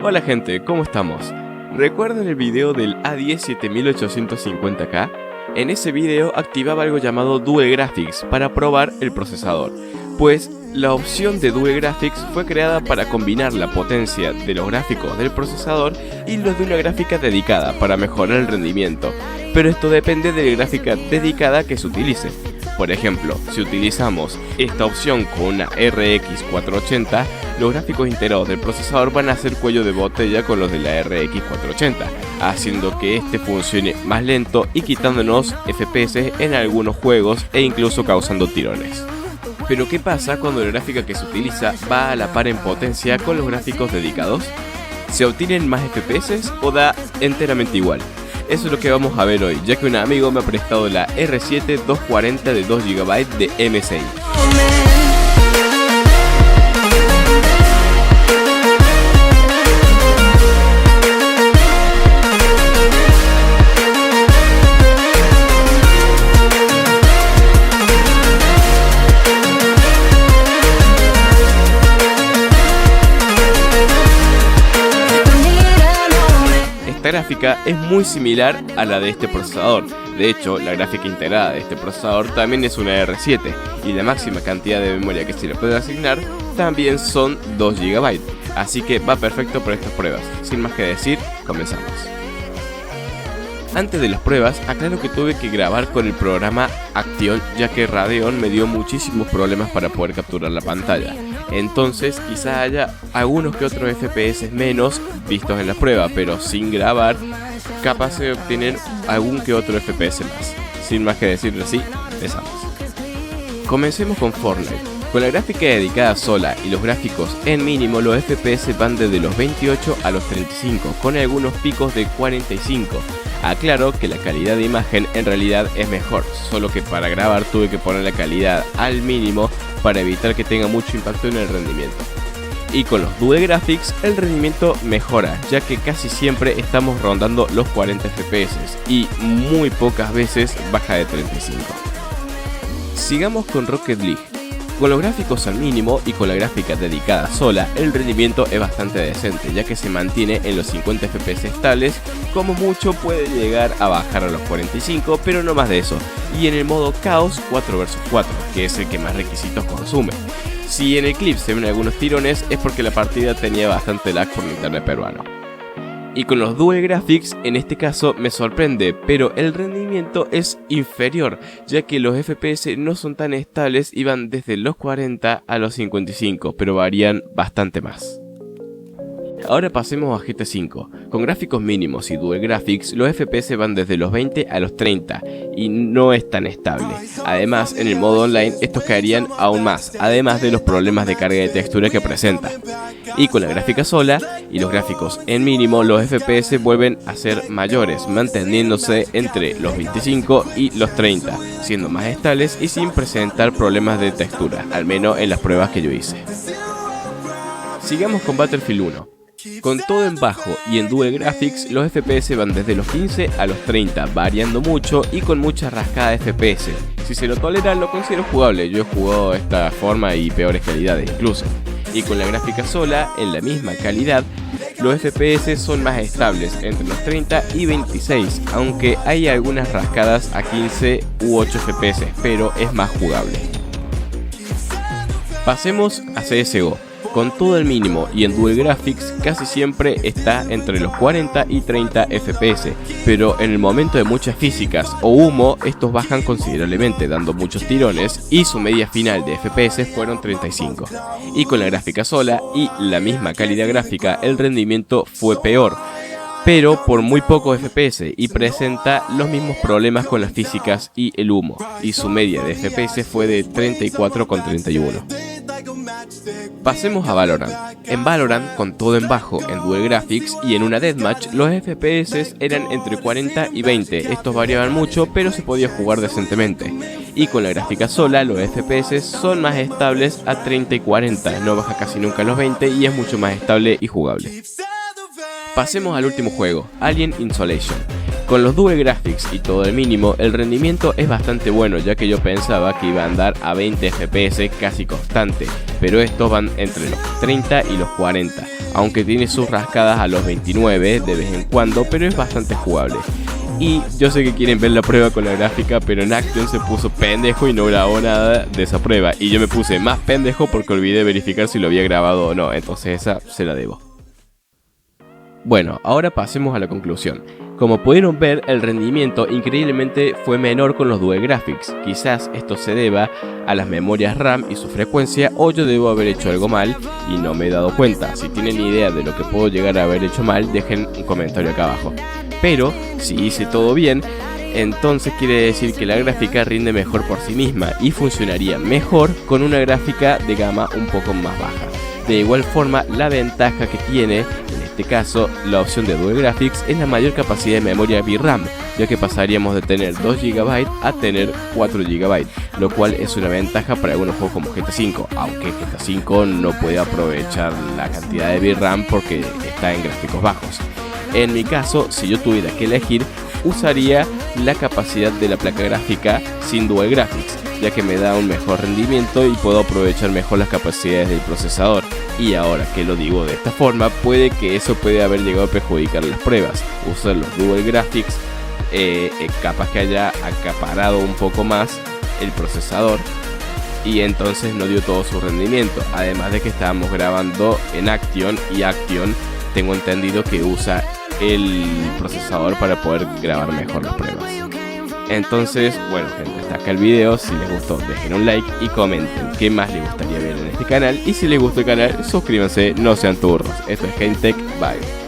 Hola gente, ¿cómo estamos? ¿Recuerdan el video del A10 7850K? En ese video activaba algo llamado Dual Graphics para probar el procesador, pues la opción de Dual Graphics fue creada para combinar la potencia de los gráficos del procesador y los de una gráfica dedicada para mejorar el rendimiento, pero esto depende de la gráfica dedicada que se utilice. Por ejemplo, si utilizamos esta opción con una RX 480, los gráficos integrados del procesador van a hacer cuello de botella con los de la RX 480, haciendo que este funcione más lento y quitándonos FPS en algunos juegos e incluso causando tirones. Pero ¿qué pasa cuando la gráfica que se utiliza va a la par en potencia con los gráficos dedicados? ¿Se obtienen más FPS o da enteramente igual? Eso es lo que vamos a ver hoy, ya que un amigo me ha prestado la R7 240 de 2 GB de MSI. Esta gráfica es muy similar a la de este procesador. De hecho, la gráfica integrada de este procesador también es una R7 y la máxima cantidad de memoria que se le puede asignar también son 2 GB, así que va perfecto para estas pruebas. Sin más que decir, comenzamos. Antes de las pruebas, aclaro que tuve que grabar con el programa Action, ya que Radeon me dio muchísimos problemas para poder capturar la pantalla. Entonces quizá haya algunos que otros FPS menos vistos en la prueba, pero sin grabar capaz se obtienen algún que otro FPS más. Sin más que decirlo así, empezamos. Comencemos con Fortnite. Con la gráfica dedicada sola y los gráficos en mínimo, los FPS van desde los 28 a los 35, con algunos picos de 45. Aclaro que la calidad de imagen en realidad es mejor, solo que para grabar tuve que poner la calidad al mínimo para evitar que tenga mucho impacto en el rendimiento. Y con los Dual Graphics el rendimiento mejora, ya que casi siempre estamos rondando los 40 FPS y muy pocas veces baja de 35. Sigamos con Rocket League. Con los gráficos al mínimo y con la gráfica dedicada sola, el rendimiento es bastante decente, ya que se mantiene en los 50 FPS estables, como mucho puede llegar a bajar a los 45, pero no más de eso, y en el modo Caos 4 vs 4, que es el que más requisitos consume. Si en el clip se ven algunos tirones es porque la partida tenía bastante lag por el internet peruano. Y con los Dual Graphics, en este caso me sorprende, pero el rendimiento es inferior, ya que los FPS no son tan estables y van desde los 40 a los 55, pero varían bastante más. Ahora pasemos a GTA V. Con gráficos mínimos y Dual Graphics, los FPS van desde los 20 a los 30 y no es tan estable. Además, en el modo online estos caerían aún más, además de los problemas de carga de textura que presenta. Y con la gráfica sola y los gráficos en mínimo, los FPS vuelven a ser mayores, manteniéndose entre los 25 y los 30, siendo más estables y sin presentar problemas de textura, al menos en las pruebas que yo hice. Sigamos con Battlefield 1. Con todo en bajo y en Dual Graphics, los FPS van desde los 15 a los 30, variando mucho y con mucha rascada de FPS. Si se lo tolera, lo considero jugable. Yo he jugado de esta forma y peores calidades incluso. Y con la gráfica sola, en la misma calidad, los FPS son más estables, entre los 30 y 26, aunque hay algunas rascadas a 15 u 8 FPS, pero es más jugable. Pasemos a CSGO. Con todo el mínimo y en Dual Graphics casi siempre está entre los 40 y 30 FPS, pero en el momento de muchas físicas o humo estos bajan considerablemente dando muchos tirones y su media final de FPS fueron 35. Y con la gráfica sola y la misma calidad gráfica el rendimiento fue peor, pero por muy poco FPS y presenta los mismos problemas con las físicas y el humo, y su media de FPS fue de 34,31. Pasemos a Valorant. En Valorant, con todo en bajo en Dual Graphics y en una Deathmatch, los FPS eran entre 40 y 20, estos variaban mucho pero se podía jugar decentemente. Y con la gráfica sola, los FPS son más estables a 30 y 40, no baja casi nunca a los 20 y es mucho más estable y jugable. Pasemos al último juego, Alien Isolation. Con los Dual Graphics y todo el mínimo, el rendimiento es bastante bueno, ya que yo pensaba que iba a andar a 20 FPS casi constante, pero estos van entre los 30 y los 40, aunque tiene sus rascadas a los 29 de vez en cuando, pero es bastante jugable. Y yo sé que quieren ver la prueba con la gráfica, pero en Action se puso pendejo y no grabó nada de esa prueba, y yo me puse más pendejo porque olvidé verificar si lo había grabado o no, entonces esa se la debo. Bueno, ahora pasemos a la conclusión. Como pudieron ver, el rendimiento increíblemente fue menor con los Dual Graphics. Quizás esto se deba a las memorias RAM y su frecuencia, o yo debo haber hecho algo mal y no me he dado cuenta. Si tienen idea de lo que puedo llegar a haber hecho mal, dejen un comentario acá abajo. Pero si hice todo bien, entonces quiere decir que la gráfica rinde mejor por sí misma y funcionaría mejor con una gráfica de gama un poco más baja. De igual forma, la ventaja que tiene, en este caso, la opción de Dual Graphics es la mayor capacidad de memoria VRAM, ya que pasaríamos de tener 2 GB a tener 4 GB, lo cual es una ventaja para algunos juegos como GTA V, aunque GTA V no puede aprovechar la cantidad de VRAM porque está en gráficos bajos. En mi caso, si yo tuviera que elegir, usaría la capacidad de la placa gráfica sin Dual Graphics, ya que me da un mejor rendimiento y puedo aprovechar mejor las capacidades del procesador. Y ahora que lo digo de esta forma, puede que eso puede haber llegado a perjudicar las pruebas. Usar los Dual Graphics capaz que haya acaparado un poco más el procesador y entonces no dio todo su rendimiento. Además de que estábamos grabando en Action, y Action tengo entendido que usa el procesador para poder grabar mejor las pruebas. Entonces, bueno gente, hasta acá el video. Si les gustó, dejen un like y comenten qué más les gustaría ver en este canal. Y si les gustó el canal, suscríbanse, no sean turros. Esto es GameTech, bye.